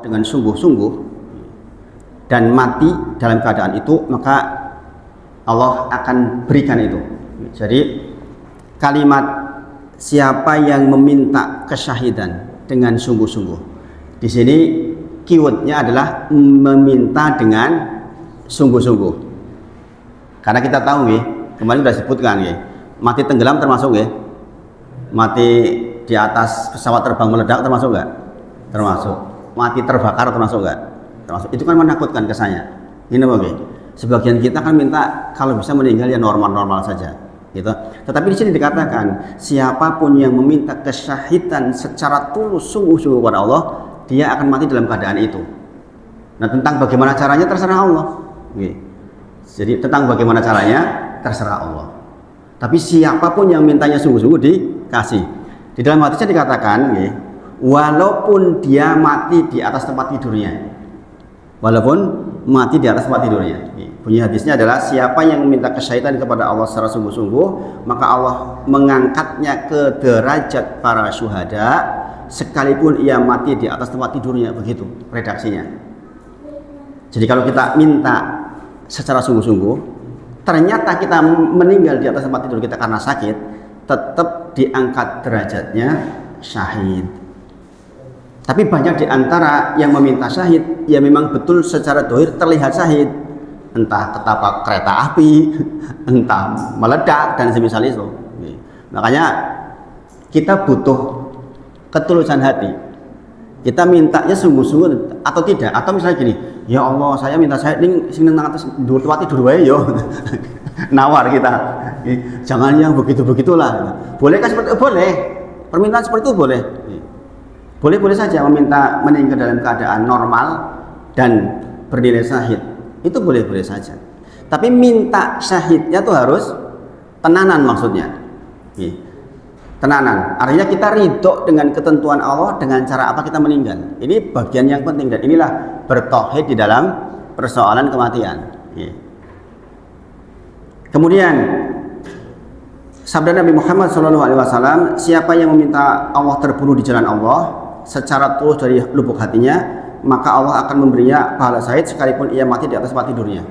dengan sungguh-sungguh dan mati dalam keadaan itu, maka Allah akan berikan itu. Jadi kalimat siapa yang meminta kesyahidan dengan sungguh-sungguh, di sini keywordnya adalah meminta dengan sungguh-sungguh. Karena kita tahu nih, kemarin sudah disebutkan nih, mati tenggelam termasuk nih, mati di atas pesawat terbang meledak termasuk enggak? Termasuk. Mati terbakar termasuk enggak? Termasuk. Itu kan menakutkan kesannya. Ini oke. Sebagian kita kan minta kalau bisa meninggal ya normal-normal saja, gitu. Tetapi di sini dikatakan siapapun yang meminta kesyahidan secara tulus sungguh-sungguh kepada Allah, dia akan mati dalam keadaan itu. Nah, tentang bagaimana caranya terserah Allah. Jadi tentang bagaimana caranya terserah Allah. Tapi siapapun yang mintanya sungguh-sungguh dikasih. Di dalam hadisnya dikatakan, walaupun dia mati di atas tempat tidurnya, walaupun mati di atas tempat tidurnya. Bunyi hadisnya adalah siapa yang meminta kesyahidan kepada Allah secara sungguh-sungguh, maka Allah mengangkatnya ke derajat para syuhada sekalipun ia mati di atas tempat tidurnya. Begitu redaksinya. Jadi kalau kita minta secara sungguh-sungguh, ternyata kita meninggal di atas tempat tidur kita karena sakit, tetap diangkat derajatnya syahid. Tapi banyak di antara yang meminta syahid, ya memang betul secara dohir terlihat syahid, entah ketabrak kereta api, entah meledak dan semisal itu. Makanya kita butuh ketulusan hati. Kita mintanya sungguh-sungguh atau tidak, atau misalnya gini, ya Allah saya minta syahid ini sing nang atas dhuwur tempat tidur wae yo. Nawar kita. Jangan yang begitu-begitulah. Bolehkah seperti itu? Boleh. Permintaan seperti itu boleh. Boleh-boleh saja meminta meninggal dalam keadaan normal dan bernilai syahid. Itu boleh-boleh saja. Tapi minta syahidnya tuh harus tenanan maksudnya. Tenanan. Artinya kita ridho dengan ketentuan Allah dengan cara apa kita meninggal. Ini bagian yang penting dan inilah bertauhid di dalam persoalan kematian. Kemudian sabda Nabi Muhammad SAW, siapa yang meminta Allah terbunuh di jalan Allah secara tulus dari lubuk hatinya, maka Allah akan memberinya pahala syahid sekalipun ia mati di atas tempat tidurnya.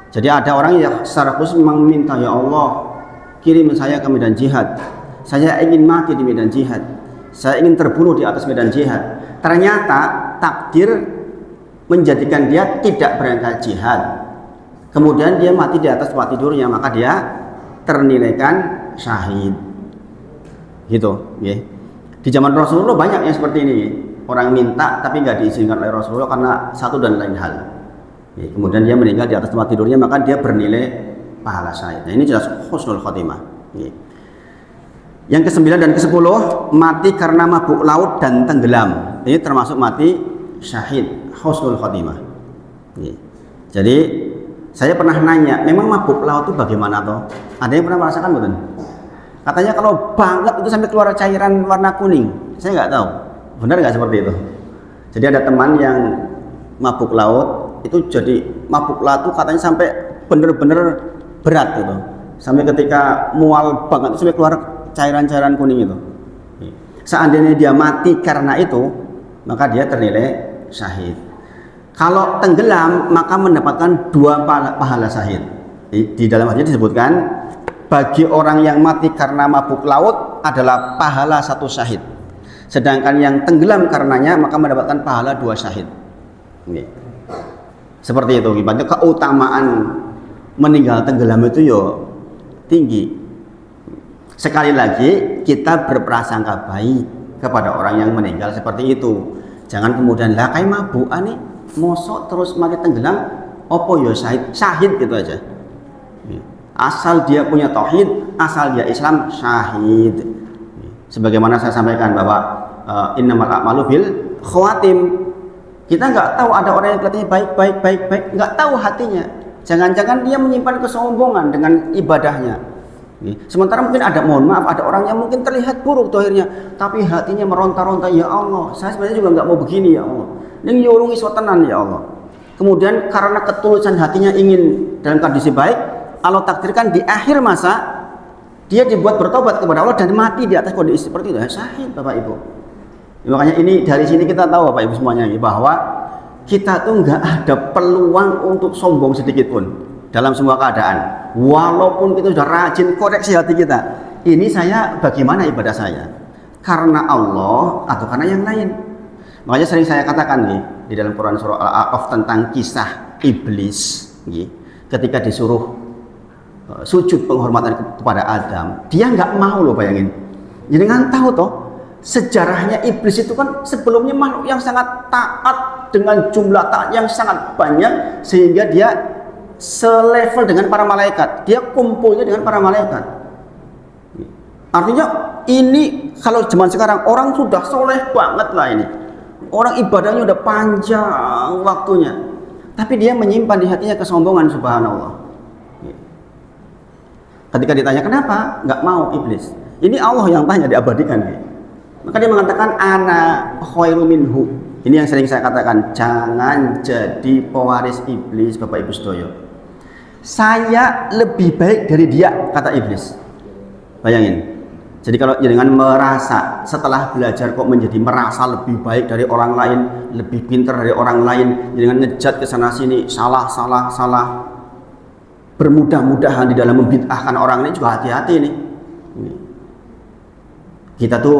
Jadi ada orang yang secara khusus memang meminta, ya Allah kirim saya ke medan jihad, saya ingin mati di medan jihad, saya ingin terbunuh di atas medan jihad. Ternyata takdir menjadikan dia tidak berangkat jihad, kemudian dia mati di atas tempat tidurnya, maka dia ternilaikan syahid. Gitu, ya. Di zaman Rasulullah banyak yang seperti ini. Orang minta tapi nggak diizinkan oleh Rasulullah karena satu dan lain hal. Ya, kemudian dia meninggal di atas tempat tidurnya, maka dia bernilai pahala syahid. Nah, ini jelas husnul khotimah. Ya. Yang ke-9 dan ke-10, mati karena mabuk laut dan tenggelam. Ini termasuk mati syahid, husnul khotimah. Ya. Jadi saya pernah nanya, memang mabuk laut itu bagaimana toh? Ada yang pernah merasakan betul? Katanya kalau banget itu sampai keluar cairan warna kuning. Saya nggak tahu, benar nggak seperti itu? Jadi ada teman yang mabuk laut, itu jadi mabuk laut itu katanya sampai bener-bener berat gitu. Sampai ketika mual banget itu sampai keluar cairan-cairan kuning itu. Seandainya dia mati karena itu, maka dia ternilai syahid. Kalau tenggelam maka mendapatkan 2 pahala syahid. Di dalam hadis disebutkan bagi orang yang mati karena mabuk laut adalah pahala 1 syahid. Sedangkan yang tenggelam karenanya maka mendapatkan pahala 2 syahid. Ini. Seperti itu. Ibaratnya keutamaan meninggal tenggelam itu yo tinggi. Sekali lagi kita berprasangka baik kepada orang yang meninggal seperti itu. Jangan kemudian lah kayak mabuk nih mosok terus mati tenggelam opo yo syahid gitu aja. Asal dia punya tauhid, asal dia Islam, syahid. Sebagaimana saya sampaikan bahwa innamal a'malu bil khawatim. Kita nggak tahu ada orang yang kelihatannya baik, nggak tahu hatinya. Jangan-jangan dia menyimpan kesombongan dengan ibadahnya. Sementara mungkin ada, mohon maaf, ada orang yang mungkin terlihat buruk akhirnya, tapi hatinya meronta-ronta, ya Allah, saya sebenarnya juga nggak mau begini ya Allah. Ning yurungi sotenan ya Allah. Kemudian karena ketulusan hatinya ingin dalam kondisi baik, Allah takdirkan di akhir masa dia dibuat bertobat kepada Allah dan mati di atas kondisi seperti itu. Syahid Bapak Ibu. Makanya ini dari sini kita tahu Bapak Ibu semuanya bahwa kita tuh nggak ada peluang untuk sombong sedikit pun dalam semua keadaan. Walaupun kita sudah rajin koreksi hati kita. Ini saya bagaimana ibadah saya? Karena Allah atau karena yang lain? Makanya sering saya katakan nih di dalam Quran surah Al-A'raf tentang kisah iblis, ketika disuruh sujud penghormatan kepada Adam, dia nggak mau loh, bayangin. Jadi kan tahu toh sejarahnya iblis itu kan sebelumnya makhluk yang sangat taat dengan jumlah taat yang sangat banyak sehingga dia selevel dengan para malaikat, dia kumpulnya dengan para malaikat. Artinya ini kalau zaman sekarang orang sudah soleh banget lah ini, orang ibadahnya udah panjang waktunya, tapi dia menyimpan di hatinya kesombongan, subhanallah. Ketika ditanya kenapa nggak mau iblis, ini Allah yang tanya, diabadikan. Maka dia mengatakan ana khairu minhu. Ini yang sering saya katakan, jangan jadi pewaris iblis Bapak Ibu sedoyo. Saya lebih baik dari dia, kata iblis. Bayangin. Jadi kalau dengan merasa setelah belajar kok menjadi merasa lebih baik dari orang lain, lebih pintar dari orang lain, dengan ngejat ke sana sini, salah, bermudah-mudahan di dalam membid'ahkan orang ini juga hati-hati nih. Kita tuh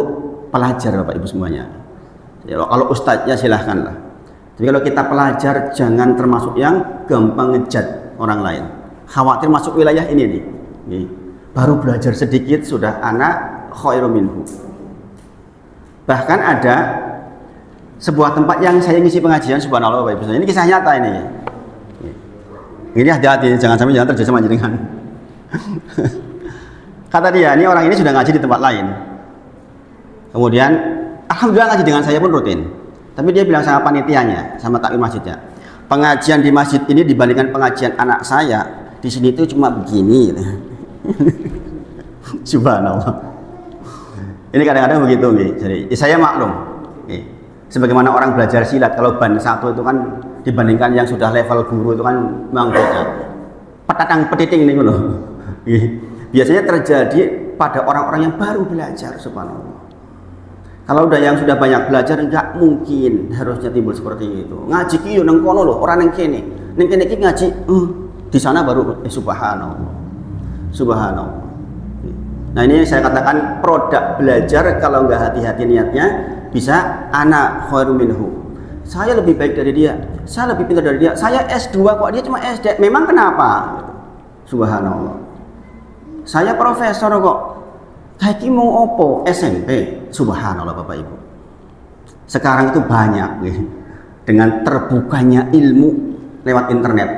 pelajar Bapak Ibu semuanya. Ya, kalau ustadznya silahkanlah. Tapi kalau kita pelajar jangan termasuk yang gampang ngejat orang lain. Khawatir masuk wilayah ini nih. Baru belajar sedikit sudah anak khairu minhu. Bahkan ada sebuah tempat yang saya ngisi pengajian, subhanallah Bapak Ibu. Ini kisah nyata ini. Ini hati-hati, jangan sampai jangan terjadi sama jenengan. Kata dia, ini orang ini sudah ngaji di tempat lain. Kemudian, alhamdulillah ngaji dengan saya pun rutin. Tapi dia bilang sama panitianya, sama takmir masjidnya, pengajian di masjid ini dibandingkan pengajian anak saya di sini itu cuma begini. Subhanallah. Ini kadang-kadang begitu, nih. Jadi saya maklum. Sebagaimana orang belajar silat, kalau ban satu itu kan dibandingkan yang sudah level guru itu kan memang beda. Petatang petiting nih loh. Biasanya terjadi pada orang-orang yang baru belajar, subhanallah. Kalau udah yang sudah banyak belajar nggak mungkin harusnya timbul seperti itu. Ngaji kiyo nang kono loh, orang nang kene. Nang kene iki ngaji di sana baru subhanallah. Subhanallah. Nah, ini saya katakan produk belajar kalau nggak hati-hati niatnya bisa ana khairu minhu. Saya lebih baik dari dia, saya lebih pintar dari dia, saya S2 kok dia cuma SD. Memang kenapa? Subhanallah. Saya profesor kok. Kayak mau opo SMP. Subhanallah Bapak Ibu. Sekarang itu banyak dengan terbukanya ilmu lewat internet.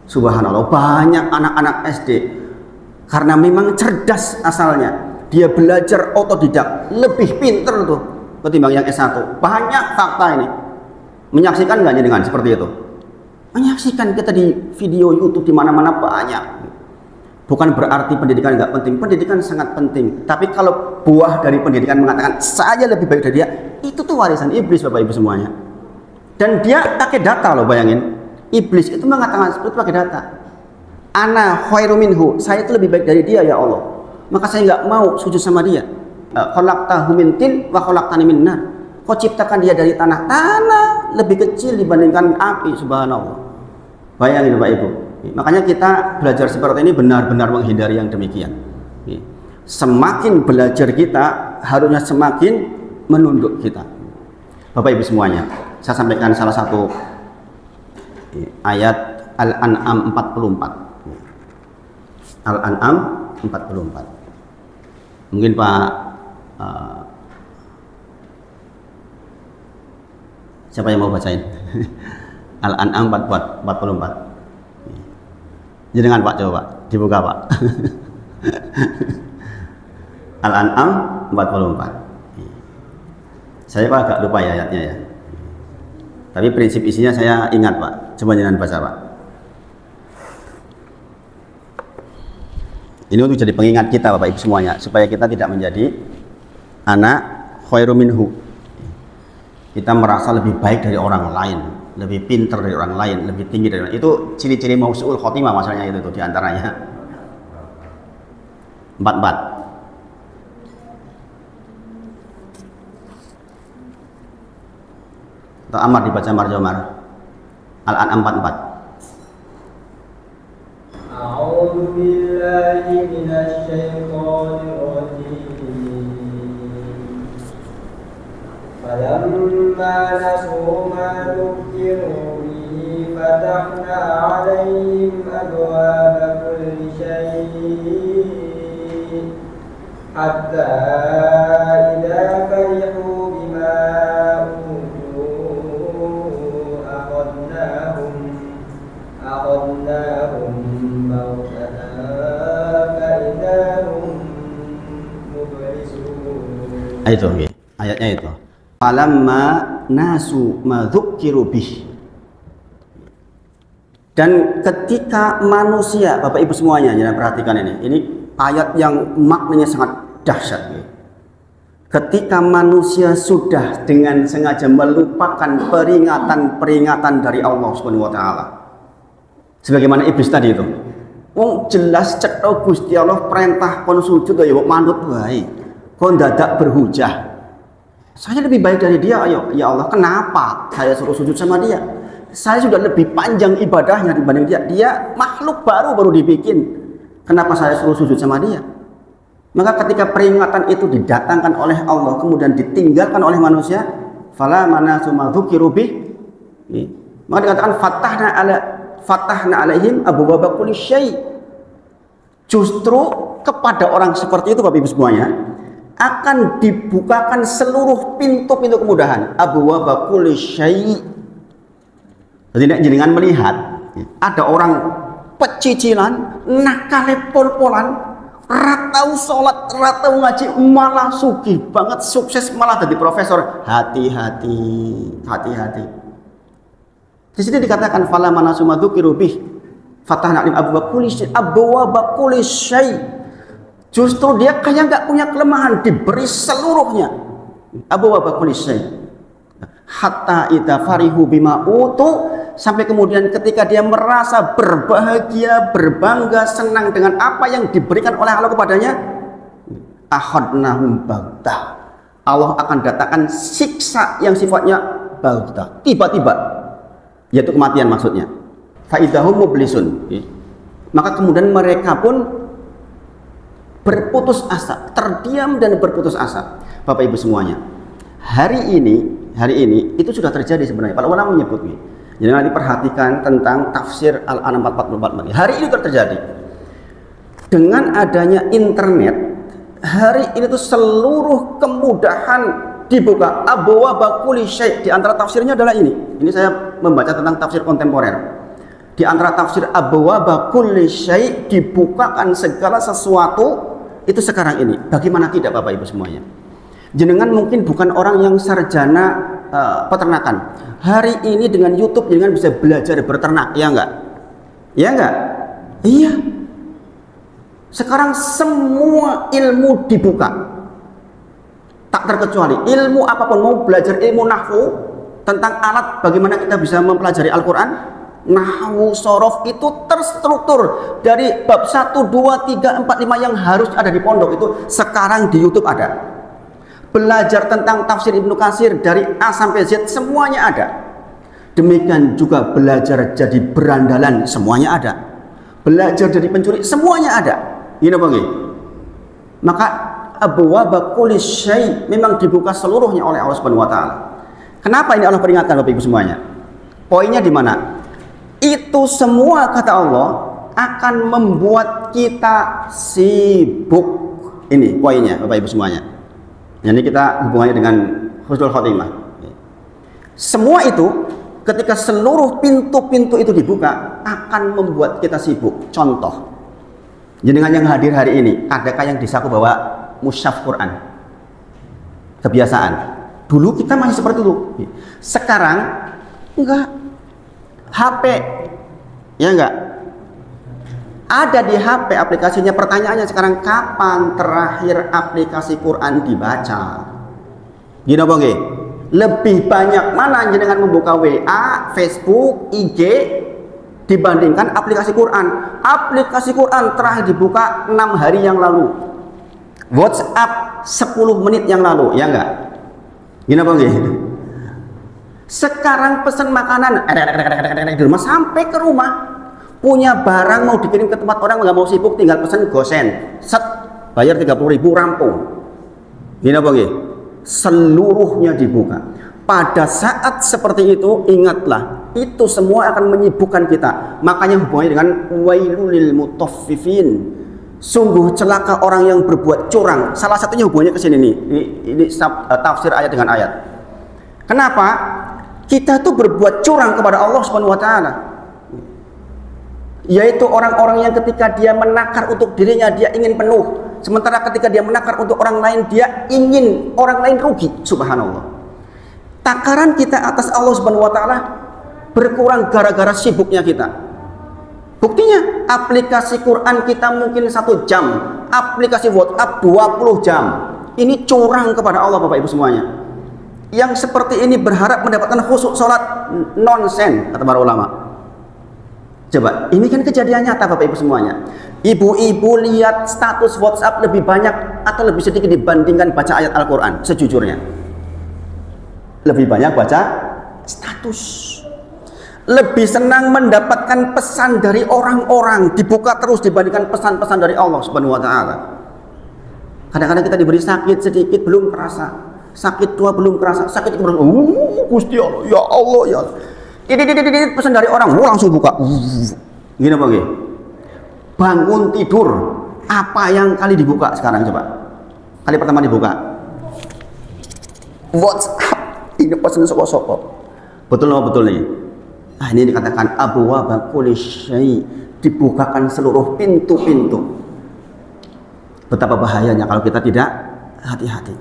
Subhanallah, banyak anak-anak SD karena memang cerdas asalnya, dia belajar otodidak, lebih pinter tuh ketimbang yang S1. Banyak fakta ini. Menyaksikan nggak dengan seperti itu? Menyaksikan, kita di video YouTube di mana-mana banyak. Bukan berarti pendidikan nggak penting, pendidikan sangat penting. Tapi kalau buah dari pendidikan mengatakan saya lebih baik dari dia, itu tuh warisan iblis Bapak Ibu semuanya. Dan dia pakai data loh, bayangin. Iblis itu mengatakan seperti itu pakai data. Ana khairu minhu, saya itu lebih baik dari dia ya Allah. Maka saya nggak mau sujud sama dia. Khalaqtahu min tin wa khalaqtani min nar. Kau ciptakan dia dari tanah lebih kecil dibandingkan api, subhanallah. Bayangin Bapak Ibu. Makanya kita belajar seperti ini benar-benar menghindari yang demikian. Semakin belajar kita harusnya semakin menunduk kita. Bapak Ibu semuanya, saya sampaikan salah satu ayat Al-An'am 44. Al-An'am 44. Mungkin Pak siapa yang mau bacain? Al-An'am 44. Jadi dengan Pak, coba Pak, dibuka Pak. Al-An'am 44. Saya Pak agak lupa ya ayatnya ya. Tapi prinsip isinya saya ingat Pak. Coba jangan baca Pak. Ini untuk jadi pengingat kita Bapak Ibu semuanya, supaya kita tidak menjadi anak khairu minhu. Kita merasa lebih baik dari orang lain, lebih pintar dari orang lain, lebih tinggi dari orang lain. Itu ciri-ciri mausu'ul khotimah masalahnya itu tuh diantaranya. 44. Atau Amar dibaca Marjomar. Al-An'am 44. A'udzu billahi minasy syaithanir rajim. Falamma nasu ma dzukkiru bihi fatahna 'alaihim abwaaba kulli syai' hatta idza farihu bima utu akhadnahum itu ayatnya itu. Falamma nasu ma dzukkiru bih. Dan ketika manusia, Bapak Ibu semuanya, jangan perhatikan ini ayat yang maknanya sangat dahsyat. Ketika manusia sudah dengan sengaja melupakan peringatan dari Allah Subhanahu wa taala. Sebagaimana iblis tadi itu. Wong jelas cetha Gusti Allah perintah kon sujud ya manut wae. Kon dadak berhujah. Saya lebih baik dari dia, ayo ya Allah, kenapa saya suruh sujud sama dia? Saya sudah lebih panjang ibadahnya dibanding dia. Dia makhluk baru dibikin. Kenapa saya suruh sujud sama dia? Maka ketika peringatan itu didatangkan oleh Allah kemudian ditinggalkan oleh manusia, fala manasu ma dzukiru bih. Maka dikatakan fatahna alaihim abwaaba kulli syai'. Justru kepada orang seperti itu Bapak Ibu semuanya akan dibukakan seluruh pintu-pintu kemudahan. Abwaaba kulli syai'. Jadi jenengan melihat ada orang pecicilan, nakale pol-polan, ratau sholat, ratau ngaji, malah sugih banget, sukses malah jadi profesor. Hati-hati. Di sini dikatakan fala manasu ma dzukiru bih fatahna alim abwaaba kulli syai'. Justru dia kayak nggak punya kelemahan, diberi seluruhnya. Abwaaba kulli syai'. Hatta idza farihu bima utu, sampai kemudian ketika dia merasa berbahagia, berbangga, senang dengan apa yang diberikan oleh Allah kepadanya, akhadnahum baghtah. Allah akan datangkan siksa yang sifatnya baghtah, tiba-tiba, yaitu kematian maksudnya. Faidahum mublisun. Maka kemudian mereka pun berputus asa, terdiam dan berputus asa. Bapak Ibu semuanya, hari ini itu sudah terjadi sebenarnya. Para ulama menyebut ini. Jadi nanti perhatikan tentang tafsir Al-An'am 44. Hari ini terjadi. Dengan adanya internet, hari ini tuh seluruh kemudahan dibuka. Abwaaba kulli syai'. Di antara tafsirnya adalah ini. Ini saya membaca tentang tafsir kontemporer. Di antara tafsir abwaaba kulli syai', dibukakan segala sesuatu itu sekarang ini. Bagaimana tidak Bapak Ibu semuanya? Jenengan mungkin bukan orang yang sarjana peternakan. Hari ini dengan YouTube jenengan bisa belajar berternak, ya enggak? Ya enggak? Iya. Sekarang semua ilmu dibuka. Tak terkecuali ilmu apapun, mau belajar ilmu nahwu tentang alat bagaimana kita bisa mempelajari Al-Qur'an, nahwu, shorof itu terstruktur dari bab 1, 2, 3, 4, 5 yang harus ada di pondok itu sekarang di YouTube ada. Belajar tentang tafsir Ibnu Katsir dari A sampai Z semuanya ada. Demikian juga belajar jadi berandalan semuanya ada. Belajar jadi pencuri semuanya ada. Ini apa nggih? Maka abwaaba kulli syai' memang dibuka seluruhnya oleh Allah Subhanahu wa taala. Kenapa ini Allah peringatkan Bapak Ibu semuanya? Poinnya di mana? Itu semua kata Allah akan membuat kita sibuk. Ini poinnya Bapak Ibu semuanya. Jadi kita hubungannya dengan husnul khotimah. Semua itu ketika seluruh pintu-pintu itu dibuka akan membuat kita sibuk. Contoh, jenengan yang hadir hari ini, adakah yang disaku bawa mushaf Quran? Kebiasaan. Dulu kita masih seperti itu. Sekarang enggak. HP, ya enggak? Ada di HP aplikasinya. Pertanyaannya sekarang, kapan terakhir aplikasi Quran dibaca? Gini apa nggih? Lebih banyak mana jenengan membuka WA, Facebook, IG dibandingkan aplikasi Quran? Aplikasi Quran terakhir dibuka 6 hari yang lalu. WhatsApp 10 menit yang lalu, ya enggak? Gini apa nggih? Sekarang pesan makanan di rumah sampai ke rumah. Punya barang mau dikirim ke tempat orang nggak mau sibuk, tinggal pesan gosen, set, bayar 30.000 rampung. Gini apa gini? Seluruhnya dibuka. Pada saat seperti itu, ingatlah, itu semua akan menyibukkan kita. Makanya hubungannya dengan wailulil mutaffifin. Sungguh celaka orang yang berbuat curang. Salah satunya hubungannya ke sini nih. Ini tafsir ayat dengan ayat. Kenapa? Kita tuh berbuat curang kepada Allah Subhanahu wa taala. Yaitu orang-orang yang ketika dia menakar untuk dirinya dia ingin penuh, sementara ketika dia menakar untuk orang lain dia ingin orang lain rugi. Subhanallah. Takaran kita atas Allah Subhanahu wa taala berkurang gara-gara sibuknya kita. Buktinya aplikasi Quran kita mungkin 1 jam, aplikasi WhatsApp 20 jam. Ini curang kepada Allah Bapak Ibu semuanya. Yang seperti ini berharap mendapatkan khusyuk salat, nonsen kata para ulama. Coba, ini kan kejadian nyata Bapak Ibu semuanya. Ibu-ibu lihat status WhatsApp lebih banyak atau lebih sedikit dibandingkan baca ayat Al-Quran? Sejujurnya lebih banyak baca status. Lebih senang mendapatkan pesan dari orang-orang, dibuka terus dibandingkan pesan-pesan dari Allah Subhanahu wa taala. Kadang-kadang kita diberi sakit sedikit belum kerasa, sakit 2 belum kerasa, sakit belum, Gusti Allah, ya Allah ya Allah. Pesan dari orang, langsung buka. Gini apa gini? Bangun tidur, apa yang kali dibuka sekarang coba? Kali pertama dibuka WhatsApp, ini pesan soko-soko. Betul nggak betul nih? Nah, ini dikatakan abwaaba kulli syai, dibukakan seluruh pintu-pintu. Betapa bahayanya kalau kita tidak hati-hati.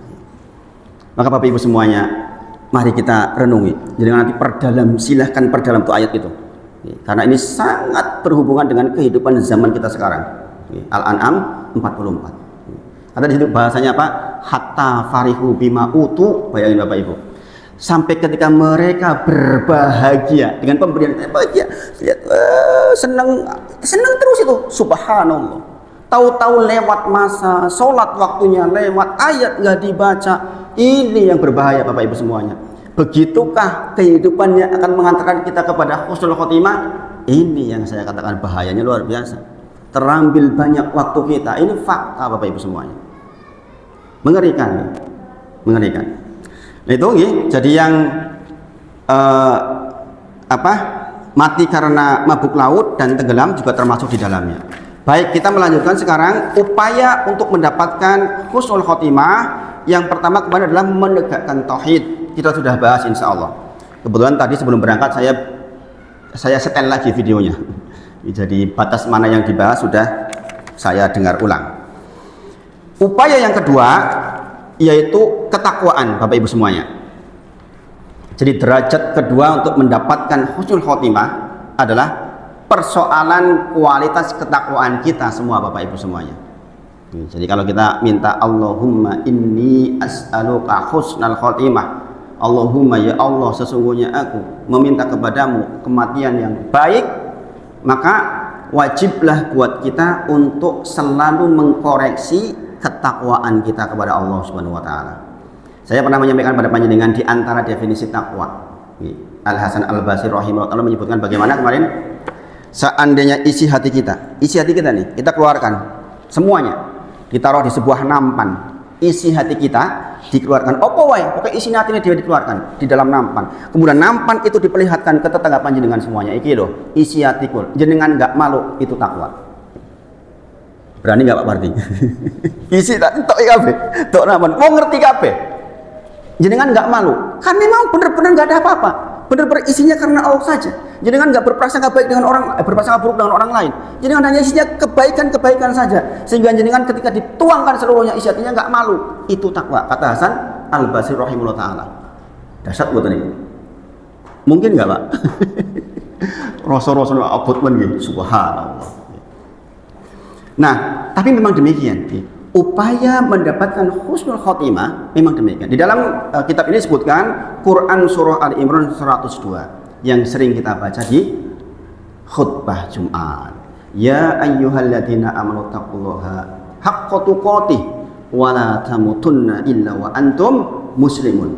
Maka Bapak Ibu semuanya, mari kita renungi. Jadi nanti silahkan perdalam tuh ayat itu. Karena ini sangat berhubungan dengan kehidupan zaman kita sekarang. Al-An'am 44. Kata di situ bahasanya apa? Hatta farihu bima utu, bayangin Bapak Ibu. Sampai ketika mereka berbahagia dengan pemberian bahagia, lihat senang terus itu, subhanallah. Tahu-tahu lewat masa, sholat waktunya lewat, ayat nggak dibaca. Ini yang berbahaya Bapak Ibu semuanya. Begitukah kehidupannya akan mengantarkan kita kepada husnul khotimah? Ini yang saya katakan bahayanya luar biasa. Terambil banyak waktu kita. Ini fakta Bapak Ibu semuanya. Mengerikan, mengerikan. Nah, itu jadi yang mati karena mabuk laut dan tenggelam juga termasuk di dalamnya. Baik, kita melanjutkan sekarang upaya untuk mendapatkan husnul khotimah. Yang pertama kemarin adalah menegakkan tauhid. Kita sudah bahas insya Allah. Kebetulan tadi sebelum berangkat saya setel lagi videonya. Jadi batas mana yang dibahas sudah saya dengar ulang. Upaya yang kedua yaitu ketakwaan Bapak Ibu semuanya. Jadi derajat kedua untuk mendapatkan husnul khotimah adalah persoalan kualitas ketakwaan kita semua Bapak Ibu semuanya. Jadi kalau kita minta Allahumma inni as'aluka husnal khotimah, Allahumma ya Allah sesungguhnya aku meminta kepadamu kematian yang baik, maka wajiblah buat kita untuk selalu mengkoreksi ketakwaan kita kepada Allah Subhanahu wa taala. Saya pernah menyampaikan pada panjenengan di antara definisi takwa. Al Hasan Al Basri rahimahullah menyebutkan bagaimana kemarin seandainya isi hati kita nih, kita keluarkan semuanya, ditaruh di sebuah nampan, isi hati kita dikeluarkan. Opo wae, pokoknya isi hati ini dia dikeluarkan di dalam nampan. Kemudian nampan itu diperlihatkan ke tetangga panjenengan semuanya. Iki loh, isi hatiku. Jenengan nggak malu, itu takwa. Berani nggak Pak Parti? Isi tak tok kabeh, tok nampan. Mau ngerti kabeh. Jenengan nggak malu, kan memang benar-benar nggak ada apa-apa. Benar-benar isinya karena Allah saja. Jenengan nggak berprasangka baik dengan orang, berprasangka buruk dengan orang lain. Jenengan hanya isinya kebaikan-kebaikan saja. Sehingga jenengan ketika dituangkan seluruhnya isi hatinya nggak malu. Itu takwa. Kata Hasan Al Basri rahimahullah taala. Dasar buat ini. Mungkin nggak Pak? Rasul-rasul abot men gitu. Subhanallah. Nah, tapi memang demikian. Upaya mendapatkan husnul khotimah memang demikian. Di dalam kitab ini disebutkan Quran surah Ali Imran 102 yang sering kita baca di khutbah Jumat. Ya ayyuhalladzina amanu taqullaha haqqa tuqatih wa la tamutunna illa wa antum muslimun.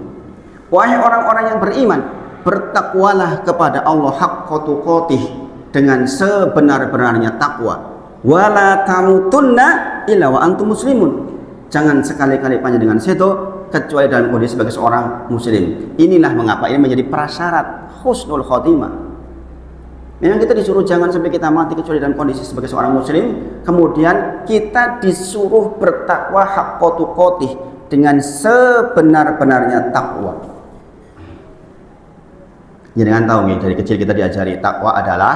Wahai orang-orang yang beriman, bertakwalah kepada Allah haqqa tuqatih, dengan sebenar-benarnya takwa. Wala tamutunna illa wa antum muslimun. Jangan sekali-kali panjenengan sedo kecuali dalam kondisi sebagai seorang muslim. Inilah mengapa ini menjadi prasyarat husnul khotimah. Memang kita disuruh jangan sampai kita mati kecuali dalam kondisi sebagai seorang muslim. Kemudian kita disuruh bertakwa haqqa tuqatih, dengan sebenar-benarnya takwa. Jangan tahu nih, dari kecil kita diajari takwa adalah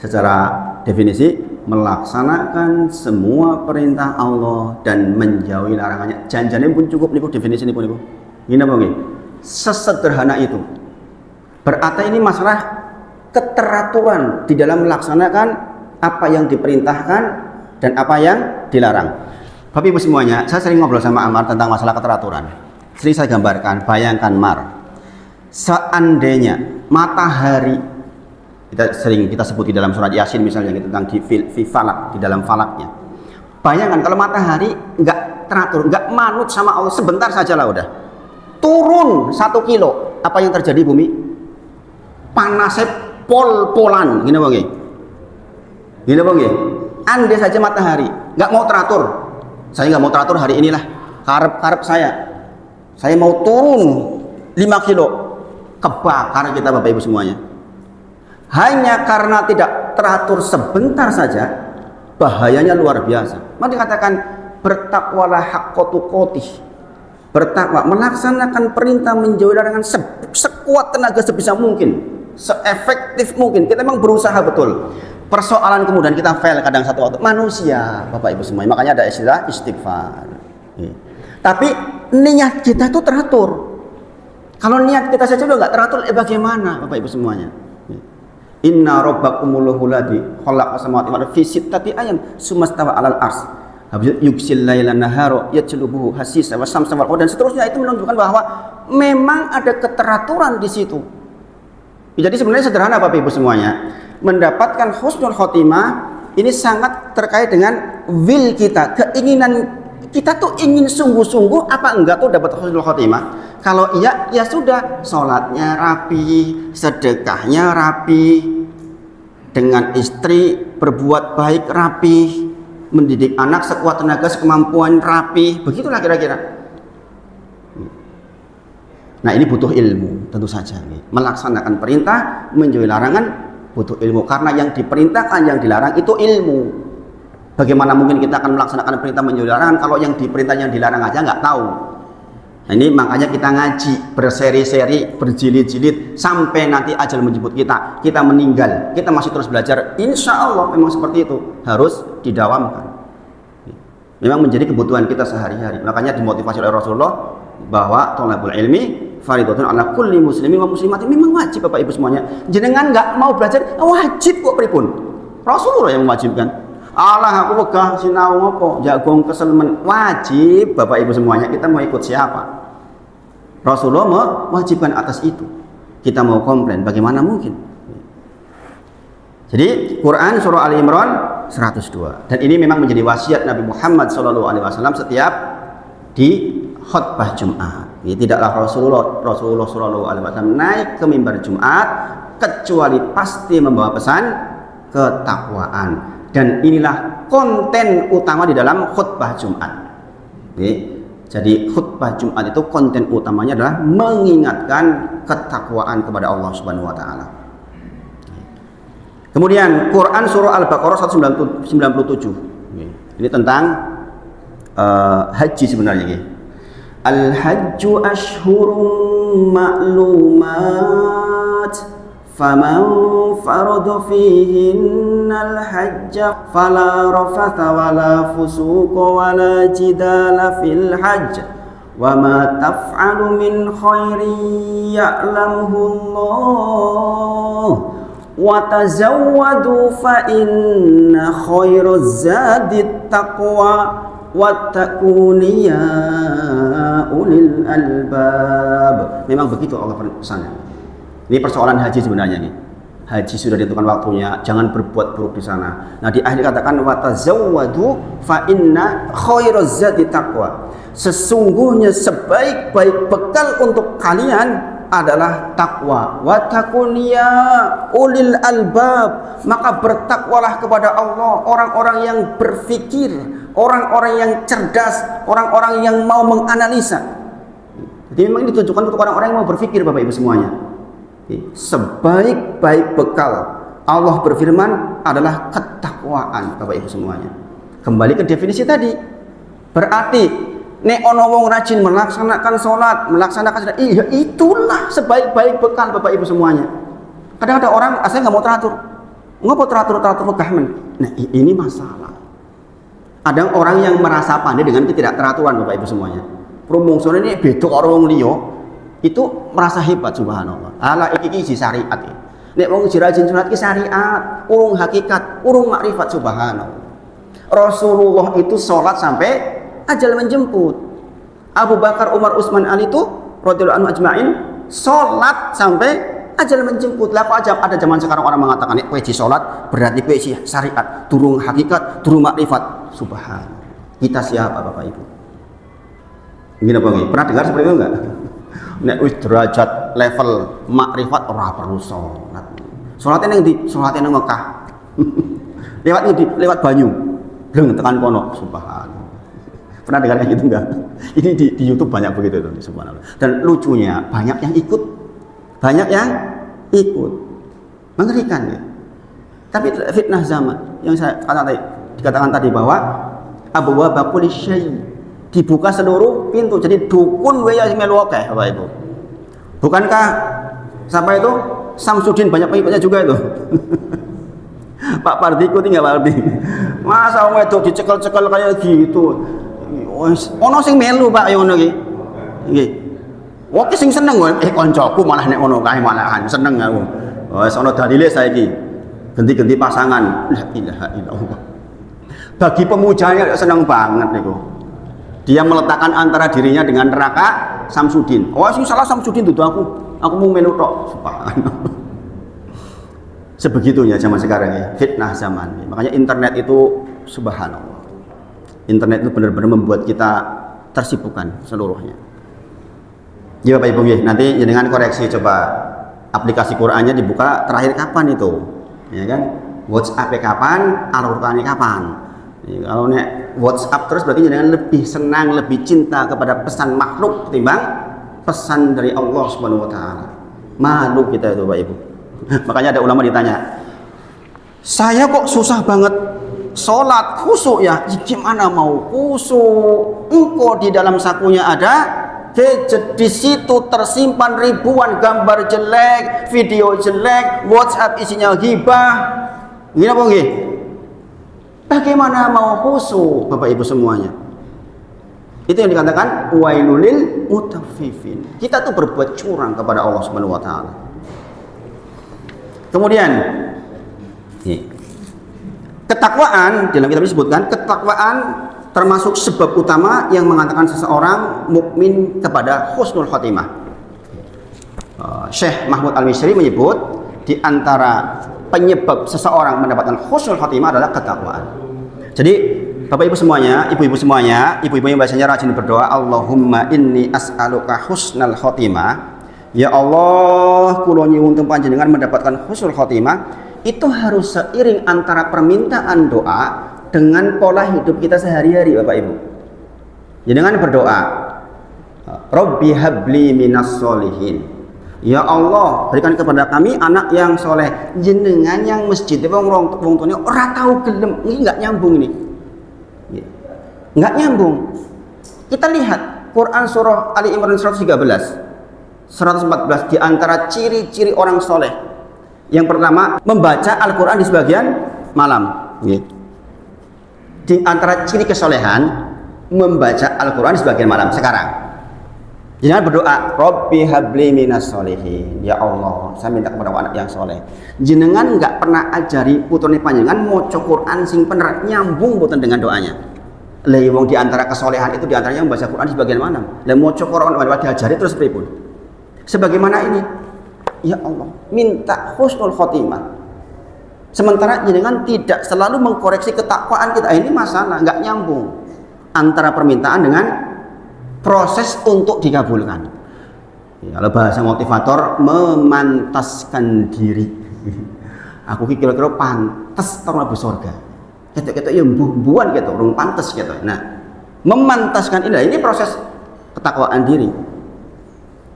secara definisi melaksanakan semua perintah Allah dan menjauhi larangannya. Jangan pun cukup niku definisi niku. Gini apa nggih? Sesederhana itu. Berarti ini masalah keteraturan di dalam melaksanakan apa yang diperintahkan dan apa yang dilarang. Bapak Ibu semuanya, saya sering ngobrol sama Amar tentang masalah keteraturan. Sering saya gambarkan, bayangkan Mar, seandainya matahari, kita sebut di dalam surat Yasin misalnya tentang di falak, di dalam falaknya. Bayangkan kalau matahari nggak teratur, nggak manut sama Allah, sebentar saja lah udah turun 1 kilo, apa yang terjadi bumi? Panasnya pol-polan, gini bang, gini bang. Andai saja matahari nggak mau teratur, saya nggak mau teratur hari inilah, karep saya mau turun 5 kilo, kebakar kita Bapak Ibu semuanya. Hanya karena tidak teratur sebentar saja, bahayanya luar biasa. Maka dikatakan bertakwalah haqqa tuqatih, bertakwa, melaksanakan perintah, menjauhi larangan sekuat tenaga sebisa mungkin, seefektif mungkin. Kita memang berusaha betul. Persoalan kemudian kita fail kadang satu waktu, manusia Bapak Ibu semuanya. Makanya ada istilah istighfar. Tapi niat kita itu teratur. Kalau niat kita saja udah nggak teratur, bagaimana Bapak Ibu semuanya? Inna rabbakumul ladzi khalaqas samawati wal arda fi sittati ayyam sumastawa 'alal arsy. Habis yuksil laila nahara yajlubuhu hasisa wa samsa wal qamar, dan seterusnya. Itu menunjukkan bahwa memang ada keteraturan di situ. Jadi sebenarnya sederhana Bapak Ibu semuanya. Mendapatkan husnul khotimah ini sangat terkait dengan will kita, keinginan kita tuh ingin sungguh-sungguh apa enggak tuh dapat husnul khotimah. Kalau iya, ya sudah, sholatnya rapi, sedekahnya rapi, dengan istri berbuat baik rapi, mendidik anak sekuat tenaga sekemampuan rapi, begitulah kira-kira. Nah ini butuh ilmu tentu saja. Melaksanakan perintah, menjauhi larangan butuh ilmu, karena yang diperintahkan, yang dilarang itu ilmu. Bagaimana mungkin kita akan melaksanakan perintah menjauhi larangan kalau yang diperintah, yang dilarang aja nggak tahu. Nah ini makanya kita ngaji berseri-seri, berjilid-jilid sampai nanti ajal menjemput kita meninggal, kita masih terus belajar. Insya Allah memang seperti itu, harus didawamkan. Memang menjadi kebutuhan kita sehari-hari. Makanya dimotivasi oleh Rasulullah bahwa thalabul ilmi fardhatun ala kulli muslimin wa muslimatin. Memang wajib Bapak Ibu semuanya. Jenengan nggak mau belajar, wajib kok pripun. Rasulullah yang mewajibkan. Allah aku wegah sinau ngopo, jagong keselmen, wajib Bapak Ibu semuanya. Kita mau ikut siapa? Rasulullah mewajibkan atas itu. Kita mau komplain, bagaimana mungkin? Jadi Quran surah Ali Imran 102. Dan ini memang menjadi wasiat Nabi Muhammad SAW setiap di khutbah Jumat. Tidaklah Rasulullah SAW naik ke mimbar Jumat kecuali pasti membawa pesan ketakwaan. Dan inilah konten utama di dalam khutbah Jumat. Jadi khutbah Jumat itu konten utamanya adalah mengingatkan ketakwaan kepada Allah Subhanahu wa taala. Kemudian Quran surah Al-Baqarah 197. Ini tentang haji sebenarnya. Al-hajju ashhurun ma'lumat. فَمَنْ فَرَضَ فِيهِنَّ الْحَجَّ فَلَا رَفَثَ وَلَا فُسُوقَ وَلَا جِدَالَ فِي الْحَجِّ وَمَا تَفْعَلُ مِنْ خَيْرٍ يَعْلَمْهُ اللَّهُ وَتَزَوَّدُوا فَإِنَّ خَيْرَ الزَّادِ التَّقْوَى وَاتَّقُونِ يَا أُولِي الْأَلْبَابِ. Memang begitu Allah pesannya. Ini persoalan haji sebenarnya nih. Haji sudah ditentukan waktunya, jangan berbuat buruk di sana. Nah di akhir katakan watazawwadu fa inna khairaz zadi taqwa. Sesungguhnya sebaik-baik bekal untuk kalian adalah takwa. Wattaqun ya ulil albab, maka bertakwalah kepada Allah orang-orang yang berpikir, orang-orang yang cerdas, orang-orang yang mau menganalisa. Jadi memang ini ditujukan untuk orang-orang yang mau berpikir, Bapak Ibu semuanya. Sebaik-baik bekal Allah berfirman adalah ketakwaan, Bapak Ibu semuanya. Kembali ke definisi tadi, berarti nek ono wong rajin melaksanakan sholat, melaksanakan sholat, iya itulah sebaik-baik bekal, Bapak Ibu semuanya. Kadang ada orang asal nggak mau teratur, teratur megah men. Nah ini masalah. Ada orang yang merasa pandai dengan ketidakteraturan, Bapak Ibu semuanya. Promosone ini beda orang liya, itu merasa hebat, subhanallah. Ala iki syariat. Nek wong rajin sholat ki syariat, urung hakikat, urung makrifat, subhanallah. Rasulullah itu sholat sampai ajal menjemput. Abu Bakar, Umar, Utsman, Ali itu radhiyallahu anhu ajma'in sholat sampai ajal menjemput. Lah kok aja ada zaman sekarang orang mengatakan nek kowe sholat berarti kowe syariat, durung hakikat, durung makrifat. Subhanallah. Kita siapa, Bapak Ibu? Gini apa nggih? Pernah dengar seperti itu enggak? Nek wis derajat level makrifat ora perlu sholat. Sholatnya nang ndi? Sholatnya nang Mekah. Lewat ngendi? Lewat banyu. Bleng tekan kono. Subhanallah. Pernah dengar kayak gitu enggak? Ini di YouTube banyak begitu tuh, subhanallah. Dan lucunya banyak yang ikut. Mengerikan ya. Tapi fitnah zaman yang saya dikatakan tadi bahwa abwaaba kulli syai, dibuka seluruh pintu. Jadi dukun wae sing melu akeh, Bapak Ibu. Bukankah siapa itu? Samsudin banyak pengikutnya juga itu. Pak Pardi ikut enggak, Pak Pardi? Masa wong wedok dicekel-cekel kayak gitu. Ono sing melu, Pak, yang ngono iki. Nggih. Wong sing seneng kancaku malah nek ngono kae malahan seneng aku. Wis ana dalile saiki. Ganti-ganti pasangan. La ilaha illallah. Bagi pemujanya seneng banget niku. Dia meletakkan antara dirinya dengan neraka Samsudin. Oh, sing salah Samsudin dudu aku. Aku mau melu tok. Subhanallah. Sebegitunya zaman sekarang ya, fitnah zaman. Makanya internet itu subhanallah. Internet itu benar-benar membuat kita tersibukkan seluruhnya. Ya Bapak Ibu, nanti dengan koreksi coba aplikasi Qur'annya dibuka terakhir kapan itu, ya kan? WhatsApp kapan, Al-Qur'annya kapan? Ya, kalau nek WhatsApp terus berarti dengan lebih senang, lebih cinta kepada pesan makhluk ketimbang pesan dari Allah Subhanahu wa taala. Malu kita itu Bapak Ibu. Makanya ada ulama ditanya, saya kok susah banget sholat khusyuk ya, gimana mau khusyuk? Engkau di dalam sakunya ada gadget, di situ tersimpan ribuan gambar jelek, video jelek, WhatsApp isinya ghibah. Gini apa nggih? Bagaimana mau khusyuk, Bapak Ibu semuanya? Itu yang dikatakan wailulil mutaffifin. Kita tuh berbuat curang kepada Allah Subhanahu wa taala. Kemudian ketakwaan, dalam kitab disebutkan ketakwaan termasuk sebab utama yang mengatakan seseorang mukmin kepada husnul khotimah. Syekh Mahmud Al-Misri menyebut di antara penyebab seseorang mendapatkan husnul khotimah adalah ketakwaan. Jadi Bapak Ibu semuanya, ibu-ibu semuanya, ibu-ibu yang biasanya rajin berdoa, Allahumma inni as'aluka husnal khotimah. Ya Allah, kula nyuwun panjenengan mendapatkan husnul khotimah. Itu harus seiring antara permintaan doa dengan pola hidup kita sehari-hari, Bapak Ibu. Jenengan berdoa, Rabbi habli minas solihin. Ya Allah, berikan kepada kami anak yang soleh. Jenengan yang masjid, wong tuane ora tau gelem, ini enggak nyambung ini. Enggak nyambung. Kita lihat Quran surah Ali Imran 114 di antara ciri-ciri orang soleh. Yang pertama, membaca Al-Quran di sebagian malam. Di antara ciri kesolehan, membaca Al-Quran di sebagian malam. Sekarang jangan berdoa, Rabbi habli minas solihin. Ya Allah, saya minta kepada anak yang soleh. Jenengan nggak pernah ajari putrane panjenengan maca Quran sing bener, nyambung boten dengan doanya. Lah wong di antara kesolehan itu di antaranya membaca Quran di sebagian malam. Lah maca Quran diajari terus pripun? Sebagaimana ini, ya Allah, minta husnul khotimah. Sementara jenengan tidak selalu mengkoreksi ketakwaan kita. Ini masalah, nggak nyambung antara permintaan dengan proses untuk dikabulkan. Kalau bahasa motivator, memantaskan diri. Aku kira-kira pantas taruh di surga. Kita ya buan gitu, orang pantas gitu. Nah, memantaskan ini proses ketakwaan diri.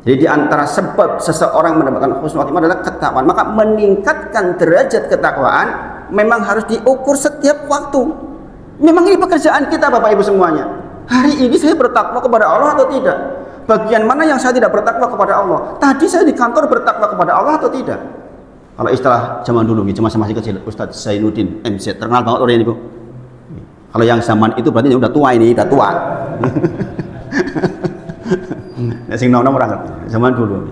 Jadi di antara sebab seseorang mendapatkan husnul khotimah adalah ketakwaan. Maka meningkatkan derajat ketakwaan memang harus diukur setiap waktu. Memang ini pekerjaan kita Bapak Ibu semuanya. Hari ini saya bertakwa kepada Allah atau tidak? Bagian mana yang saya tidak bertakwa kepada Allah? Tadi saya di kantor bertakwa kepada Allah atau tidak? Kalau istilah zaman dulu, cuma masih kecil, Ustadz Zainuddin MC, terkenal banget orang ini Bu. Kalau yang zaman itu berarti udah tua ini, udah tua. Sing nom orang ngerti, zaman dulu.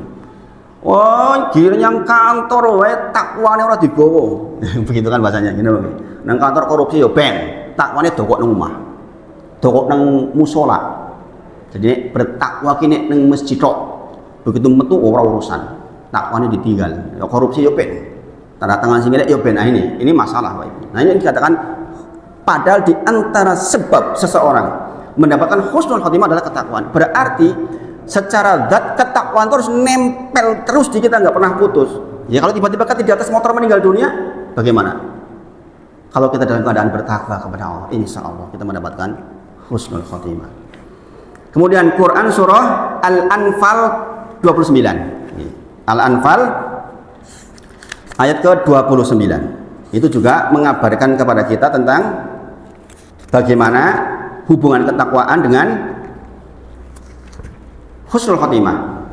Wah, gila yang kantor, wae takwane ora digowo. Begitu kan bahasanya, gini Bang. Nang kantor korupsi yo ben, takwane dokok nang omah. Dokok nang musola. Jadi bertakwa kini nang masjid tok. Begitu metu ora urusan. Takwane ditinggal. Ya korupsi yo ben. Tanda tangan sing elek yo ben. Nah ini masalah, Pak Ibu. Nah ini dikatakan padahal di antara sebab seseorang mendapatkan husnul khotimah adalah ketakwaan. Berarti secara zat ketakwaan terus nempel terus di kita, nggak pernah putus. Ya kalau tiba-tiba kita di atas motor meninggal dunia, bagaimana? Kalau kita dalam keadaan bertakwa kepada Allah, insya Allah kita mendapatkan husnul khotimah. Kemudian Quran surah Al-Anfal 29. Al-Anfal ayat ke-29. Itu juga mengabarkan kepada kita tentang bagaimana hubungan ketakwaan dengan husnul khotimah.